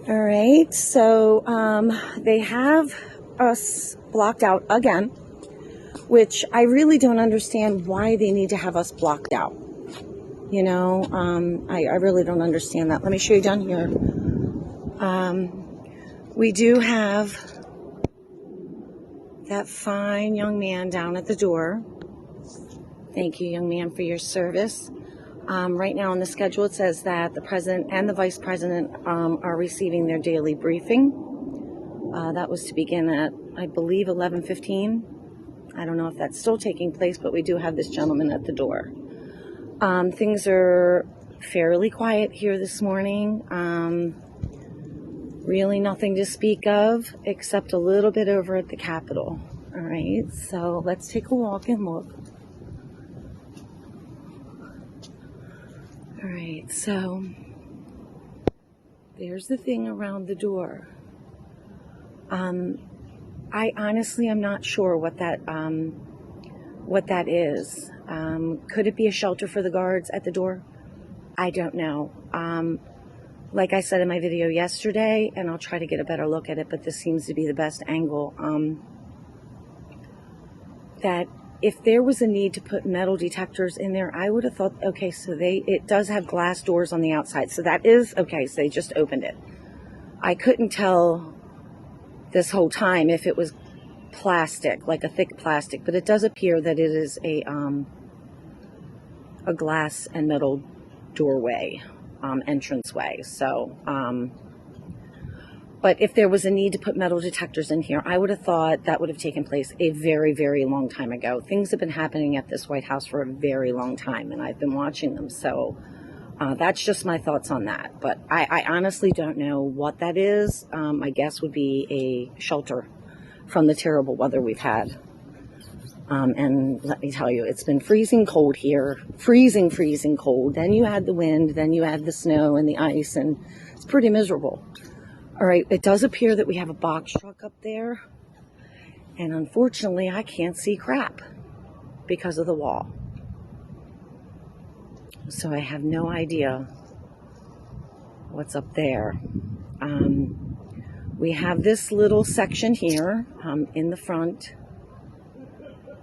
All right, so they have us blocked out again, which I really don't understand why they need to have us blocked out. You know, I really don't understand that. Let me show you down here. We do have that fine young man down at the door. Thank you, young man, for your service. Right now on the schedule, it says that the president and the vice president are receiving their daily briefing. That was to begin at, I believe, 11:15. I don't know if that's still taking place, but we do have this gentleman at the door. Things are fairly quiet here this morning. Really nothing to speak of except a little bit over at the Capitol. All right, so let's take a walk and look. All right, so there's the thing around the door. I honestly am not sure what that is. Could it be a shelter for the guards at the door? I don't know. Like I said in my video yesterday, and I'll try to get a better look at it, but this seems to be the best angle, that if there was a need to put metal detectors in there, I would have thought, okay, so it does have glass doors on the outside. So that is, okay, so they just opened it. I couldn't tell this whole time if it was plastic, like a thick plastic, but it does appear that it is a glass and metal doorway, entranceway. So, but if there was a need to put metal detectors in here, I would have thought that would have taken place a very, very long time ago. Things have been happening at this White House for a very long time, and I've been watching them. So that's just my thoughts on that. But I honestly don't know what that is. My guess would be a shelter from the terrible weather we've had. And let me tell you, it's been freezing cold here. Freezing cold. Then you had the wind, then you had the snow and the ice, and it's pretty miserable. All right, it does appear that we have a box truck up there, and unfortunately I can't see crap because of the wall. So I have no idea what's up there. We have this little section here in the front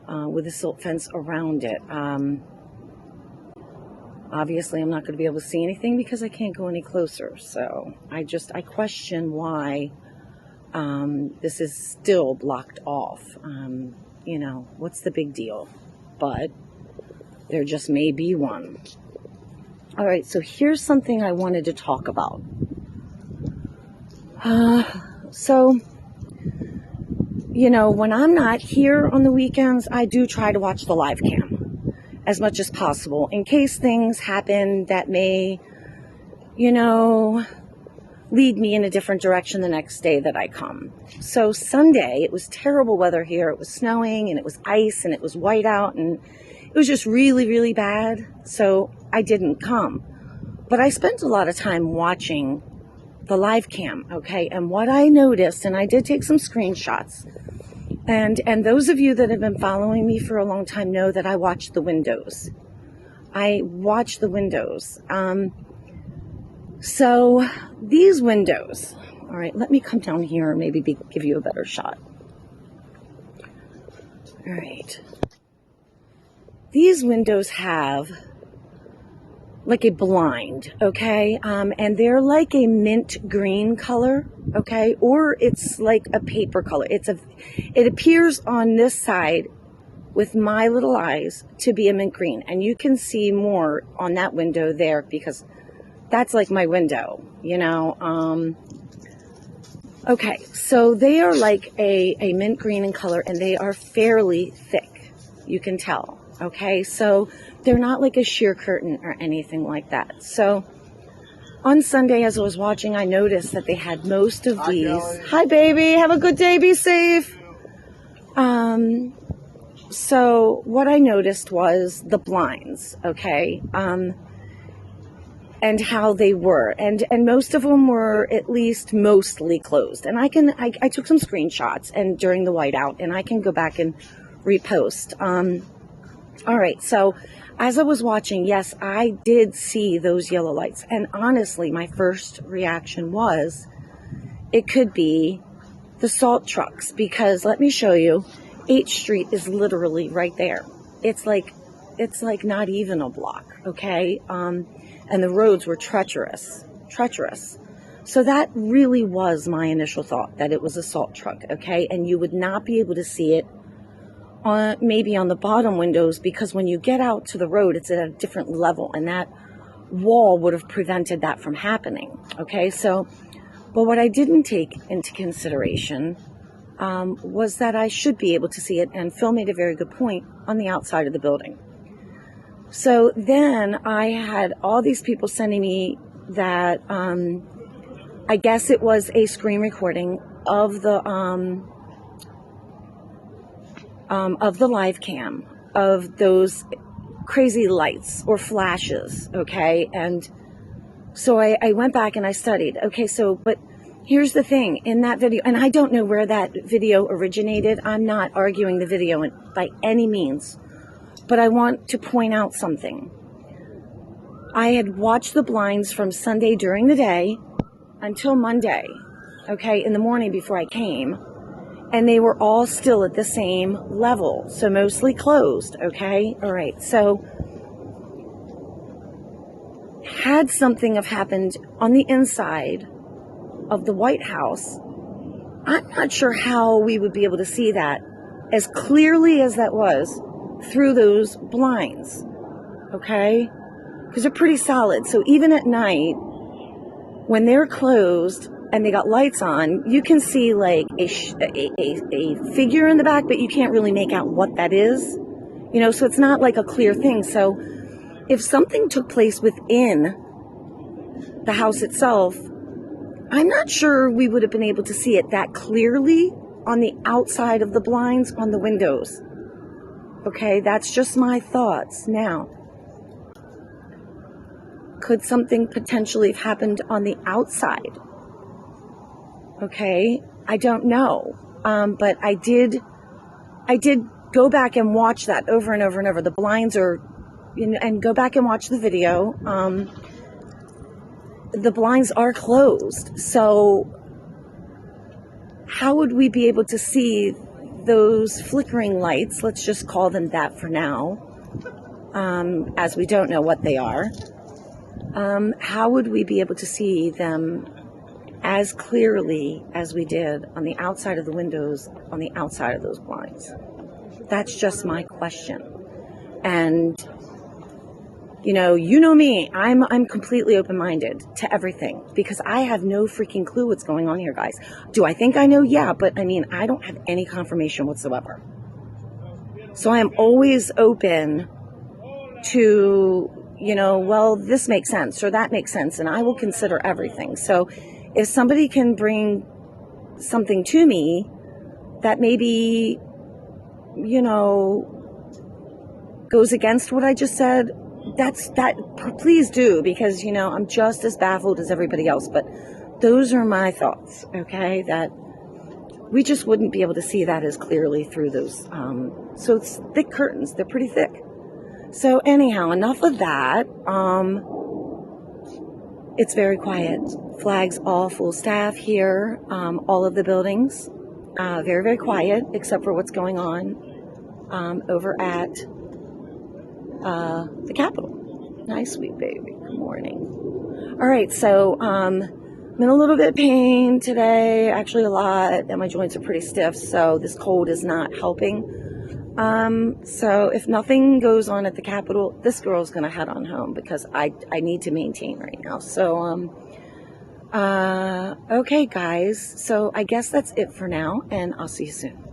with a silt fence around it. Obviously, I'm not going to be able to see anything because I can't go any closer. So I question why this is still blocked off. You know, what's the big deal? But there just may be one. All right, so here's something I wanted to talk about. So, you know, when I'm not here on the weekends, I do try to watch the live cam as much as possible in case things happen that may, you know, lead me in a different direction the next day that I come. So Sunday, it was terrible weather here. It was snowing and it was ice and it was white out and it was just really, really bad. So I didn't come. But I spent a lot of time watching the live cam, okay? And what I noticed, and I did take some screenshots, and those of you that have been following me for a long time know that I watch the windows. I watch the windows. So these windows, all right, let me come down here and maybe give you a better shot. All right. These windows have like a blind, okay? And they're like a mint green color, okay? Or it's like a paper color. It appears on this side with my little eyes to be a mint green. And you can see more on that window there because that's like my window, you know? Okay, so they are like a mint green in color and they are fairly thick, you can tell. Okay, so they're not like a sheer curtain or anything like that. So on Sunday, as I was watching, I noticed that they had most of these. Hi, baby. Have a good day. Be safe. So what I noticed was the blinds, okay, and how they were, and most of them were at least mostly closed. And I took some screenshots and during the whiteout, and I can go back and repost. All right, so as I was watching, yes, I did see those yellow lights. And honestly, my first reaction was, it could be the salt trucks, because let me show you, 8th Street is literally right there. It's like not even a block, okay? And the roads were treacherous. So that really was my initial thought, that it was a salt truck, okay? And you would not be able to see it maybe on the bottom windows, because when you get out to the road, it's at a different level, and that wall would have prevented that from happening, okay? So, but what I didn't take into consideration was that I should be able to see it, and Phil made a very good point, on the outside of the building. So then I had all these people sending me that I guess it was a screen recording of the live cam of those crazy lights or flashes, okay? And so I went back and I studied. Okay, so, but here's the thing, in that video, and I don't know where that video originated. I'm not arguing the video by any means, but I want to point out something. I had watched the blinds from Sunday during the day until Monday, okay, in the morning before I came, and they were all still at the same level, so mostly closed, okay? All right, so had something have happened on the inside of the White House, I'm not sure how we would be able to see that as clearly as that was through those blinds, okay? Because they're pretty solid. So even at night, when they're closed and they got lights on, you can see like a figure in the back, but you can't really make out what that is. You know, so it's not like a clear thing. So if something took place within the house itself, I'm not sure we would have been able to see it that clearly on the outside of the blinds on the windows. Okay, that's just my thoughts. Now, could something potentially have happened on the outside? Okay, I don't know. But I did go back and watch that over and over and over. The blinds are, and go back and watch the video. The blinds are closed. So how would we be able to see those flickering lights? Let's just call them that for now, as we don't know what they are. How would we be able to see them as clearly as we did on the outside of the windows, on the outside of those blinds? That's just my question. And you know me, I'm completely open-minded to everything, because I have no freaking clue what's going on here, guys. Do I think I know? Yeah, but I mean, I don't have any confirmation whatsoever. So I am always open to, well, this makes sense or that makes sense, and I will consider everything. So if somebody can bring something to me that maybe, goes against what I just said, please do, because, I'm just as baffled as everybody else. But those are my thoughts, okay? That we just wouldn't be able to see that as clearly through those. So it's thick curtains. They're pretty thick. So anyhow, enough of that. It's very quiet. Flags all full staff here. All of the buildings, very, very quiet, except for what's going on over at the Capitol. Nice, sweet baby. Good morning. All right, so I'm in a little bit of pain today, actually a lot, and my joints are pretty stiff, so this cold is not helping. So if nothing goes on at the Capitol, this girl's gonna head on home, because I need to maintain right now. So okay, guys, so I guess that's it for now, and I'll see you soon.